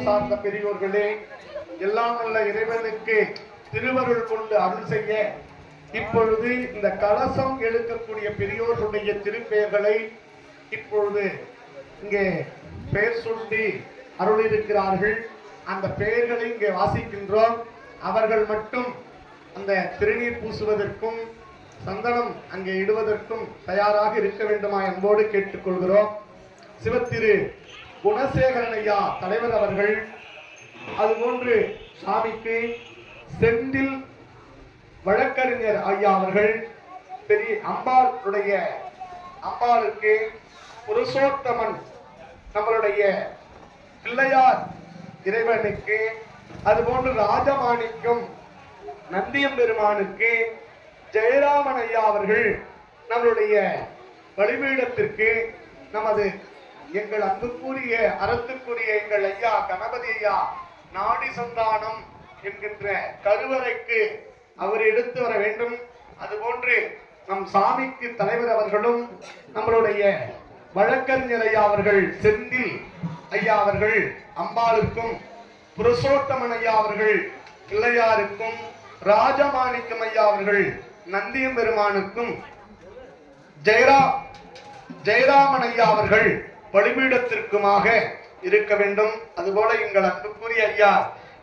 சார்ந்த பெரியோர்களே, எல்லாம் உள்ள இறைவனுக்கு திருவருள் கொண்டு அருள் செய்ய இப்பொழுது இந்த கலசம் எடுக்கக்கூடிய பெரியோர்களுடைய திருப்பெயர்களை இப்பொழுது இங்கே பெயர் சொல்லி அருளிருக்கிறார்கள். அந்த பெயர்களை இங்கே வாசிக்கின்றோம். அவர்கள் மட்டும் அந்த திருநீர் பூசுவதற்கும் சந்தனம் அங்கே இடுவதற்கும் தயாராக இருக்க வேண்டுமா என்போடு கேட்டுக்கொள்கிறோம். சிவத்திரு குணசேகரன் ஐயா தலைவர் அவர்கள், அதுபோன்று சாமிக்கு செந்தில் வழக்கறிஞர் ஐயா அவர்கள், பெரிய அம்பாளுக்கு புருஷோத்தமன் நம்மளுடைய பிள்ளையார் இறைவனுக்கு, அதுபோன்று ராஜமாணிக்கம் நந்தியம் பெருமானுக்கு, ஜெயராமன் ஐயா அவர்கள் நம்மளுடைய வழிபீடத்திற்கு, நமது எங்கள் அன்புக்குரிய அறத்துக்குரிய எங்கள் ஐயா கணபதி ஐயா நாடி சந்தானம் என்கின்ற கருவறைக்கு அவர் எடுத்து வர வேண்டும். அதுபோன்று நம் சாமிக்கு தலைவர் அவர்களும் நம்மளுடைய வழக்கறிஞர் ஐயா அவர்கள் செந்தில் ஐயா அவர்கள் அம்பாளுக்கும், புருஷோத்தமன் ஐயா அவர்கள் பிள்ளையாருக்கும், ராஜமாணிக்கம் ஐயா அவர்கள் நந்தியம் பெருமானுக்கும், ஜெயராமன் ஐயா அவர்கள் பலிபீடத்திற்குமாக இருக்க வேண்டும். அதுபோல எங்கள் அன்புக்குரிய ஐயா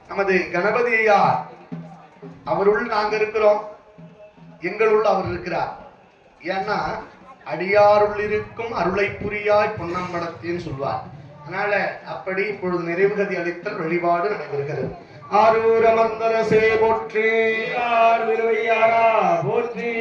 நமது கணபதி ஐயா அவருள் நாங்க இருக்கிறோம், எங்களுள் அவர் இருக்கிறார். ஏன்னா அடியாருள் இருக்கும் அருளை புரியாய் பொன்னம்பலத்தின்னு சொல்வார். அதனால அப்படி இப்பொழுது நிறைவுகதி அளித்தல் வழிபாடு நடைபெறுகிறது. ஆரூர் அமர்ந்தரசே போற்றி, போற்றி.